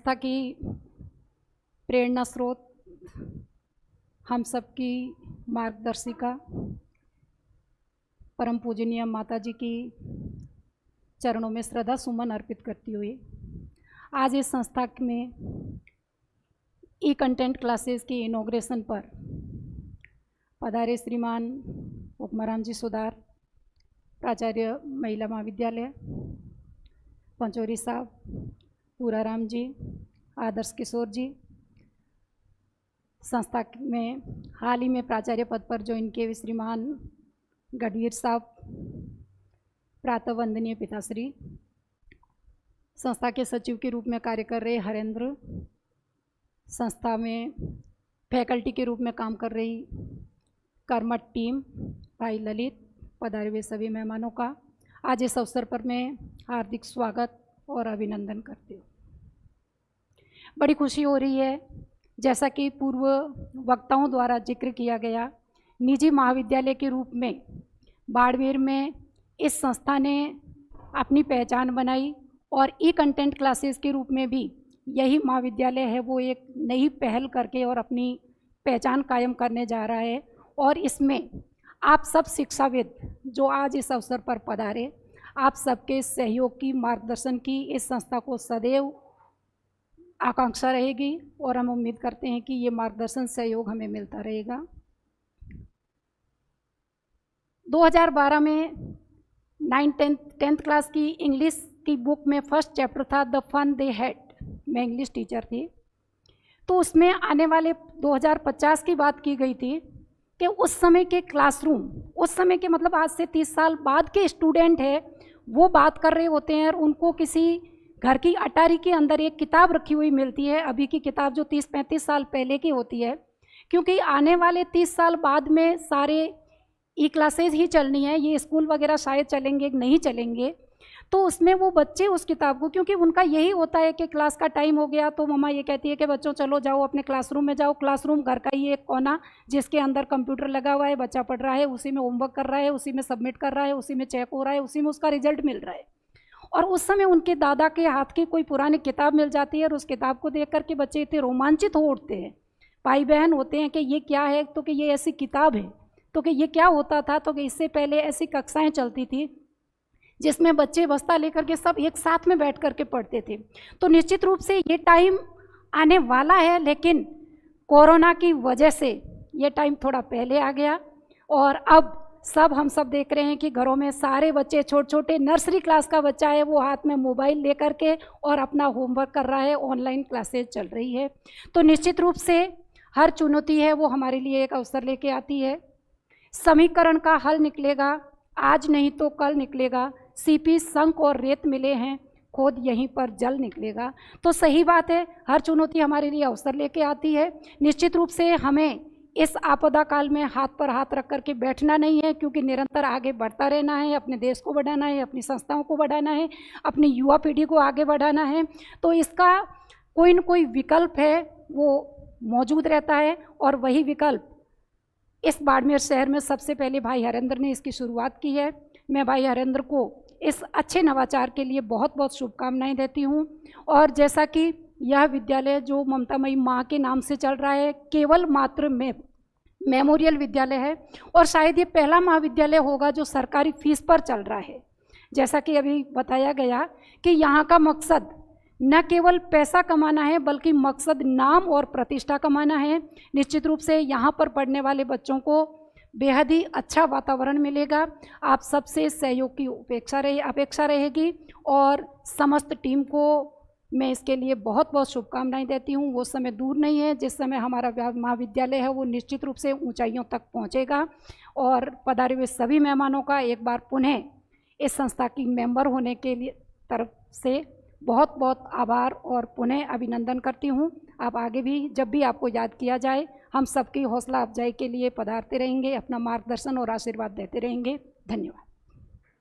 संस्था की प्रेरणा स्रोत, हम सबकी मार्गदर्शिका, परम पूजनीय माता जी की चरणों में श्रद्धा सुमन अर्पित करती हुई आज इस संस्था में ई कंटेंट क्लासेस की इनॉग्रेशन पर पधारे श्रीमान उपमाराम जी सुधार, प्राचार्य महिला महाविद्यालय पंचोरी साहब, पूराराम जी, आदर्श किशोर जी, संस्था में हाल ही में प्राचार्य पद पर जो इनके श्रीमान गढ़वीर साहब, प्रातः वंदनीय पिताश्री, संस्था के सचिव के रूप में कार्य कर रहे हरेंद्र, संस्था में फैकल्टी के रूप में काम कर रही कर्मठ टीम, भाई ललित, पधारे हुए सभी मेहमानों का आज इस अवसर पर मैं हार्दिक स्वागत और अभिनंदन करती हूँ। बड़ी खुशी हो रही है, जैसा कि पूर्व वक्ताओं द्वारा जिक्र किया गया, निजी महाविद्यालय के रूप में बाड़मेर में इस संस्था ने अपनी पहचान बनाई और ई कंटेंट क्लासेस के रूप में भी यही महाविद्यालय है वो एक नई पहल करके और अपनी पहचान कायम करने जा रहा है। और इसमें आप सब शिक्षाविद जो आज इस अवसर पर पधारे, आप सबके सहयोग की, मार्गदर्शन की इस संस्था को सदैव आकांक्षा रहेगी और हम उम्मीद करते हैं कि ये मार्गदर्शन सहयोग हमें मिलता रहेगा। 2012 में 9th-10th क्लास की इंग्लिश की बुक में फर्स्ट चैप्टर था द फन दे हैड, मैं इंग्लिश टीचर थी, तो उसमें आने वाले 2050 की बात की गई थी कि उस समय के क्लासरूम, उस समय के मतलब आज से 30 साल बाद के स्टूडेंट है वो बात कर रहे होते हैं और उनको किसी घर की अटारी के अंदर एक किताब रखी हुई मिलती है, अभी की किताब जो 30-35 साल पहले की होती है, क्योंकि आने वाले 30 साल बाद में सारे ई क्लासेज ही चलनी है, ये स्कूल वगैरह शायद चलेंगे नहीं चलेंगे, तो उसमें वो बच्चे उस किताब को, क्योंकि उनका यही होता है कि क्लास का टाइम हो गया तो मम्मा ये कहती है कि बच्चों चलो जाओ अपने क्लासरूम में जाओ, क्लासरूम घर का ही एक कोना जिसके अंदर कंप्यूटर लगा हुआ है, बच्चा पढ़ रहा है, उसी में होमवर्क कर रहा है, उसी में सबमिट कर रहा है, उसी में चेक हो रहा है, उसी में उसका रिजल्ट मिल रहा है। और उस समय उनके दादा के हाथ की कोई पुरानी किताब मिल जाती है और उस किताब को देख करके बच्चे इतने रोमांचित हो उठते हैं, भाई बहन होते हैं कि ये क्या है, तो कि ये ऐसी किताब है, तो कि ये क्या होता था, तो कि इससे पहले ऐसी कक्षाएं चलती थी जिसमें बच्चे बस्ता लेकर के सब एक साथ में बैठ करके पढ़ते थे। तो निश्चित रूप से ये टाइम आने वाला है, लेकिन कोरोना की वजह से ये टाइम थोड़ा पहले आ गया और अब हम सब देख रहे हैं कि घरों में सारे बच्चे, छोटे छोटे नर्सरी क्लास का बच्चा है वो हाथ में मोबाइल लेकर के और अपना होमवर्क कर रहा है, ऑनलाइन क्लासेज चल रही है। तो निश्चित रूप से हर चुनौती है वो हमारे लिए एक अवसर लेके आती है। समीकरण का हल निकलेगा, आज नहीं तो कल निकलेगा, सीपी शंख और रेत मिले हैं, खोद यहीं पर जल निकलेगा। तो सही बात है, हर चुनौती हमारे लिए अवसर लेके आती है। निश्चित रूप से हमें इस आपदा काल में हाथ पर हाथ रख करके बैठना नहीं है, क्योंकि निरंतर आगे बढ़ता रहना है, अपने देश को बढ़ाना है, अपनी संस्थाओं को बढ़ाना है, अपनी युवा पीढ़ी को आगे बढ़ाना है। तो इसका कोई न कोई विकल्प है वो मौजूद रहता है और वही विकल्प इस बाड़मेर शहर में सबसे पहले भाई हरेंद्र ने इसकी शुरुआत की है। मैं भाई हरेंद्र को इस अच्छे नवाचार के लिए बहुत बहुत शुभकामनाएं देती हूं। और जैसा कि यह विद्यालय जो ममतामयी माँ के नाम से चल रहा है, केवल मात्र मेमोरियल विद्यालय है और शायद ये पहला महाविद्यालय होगा जो सरकारी फीस पर चल रहा है। जैसा कि अभी बताया गया कि यहाँ का मकसद न केवल पैसा कमाना है बल्कि मकसद नाम और प्रतिष्ठा कमाना है। निश्चित रूप से यहाँ पर पढ़ने वाले बच्चों को बेहद ही अच्छा वातावरण मिलेगा। आप सबसे सहयोग की अपेक्षा रहेगी और समस्त टीम को मैं इसके लिए बहुत बहुत शुभकामनाएं देती हूँ। वो समय दूर नहीं है जिस समय हमारा महाविद्यालय है वो निश्चित रूप से ऊंचाइयों तक पहुँचेगा। और पधारे हुए सभी मेहमानों का एक बार पुनः इस संस्था की मेंबर होने के लिए तरफ से बहुत बहुत आभार और पुनः अभिनंदन करती हूँ। आप आगे भी जब भी आपको याद किया जाए हम सबकी हौसला अफजाई के लिए पधारते रहेंगे, अपना मार्गदर्शन और आशीर्वाद देते रहेंगे। धन्यवाद।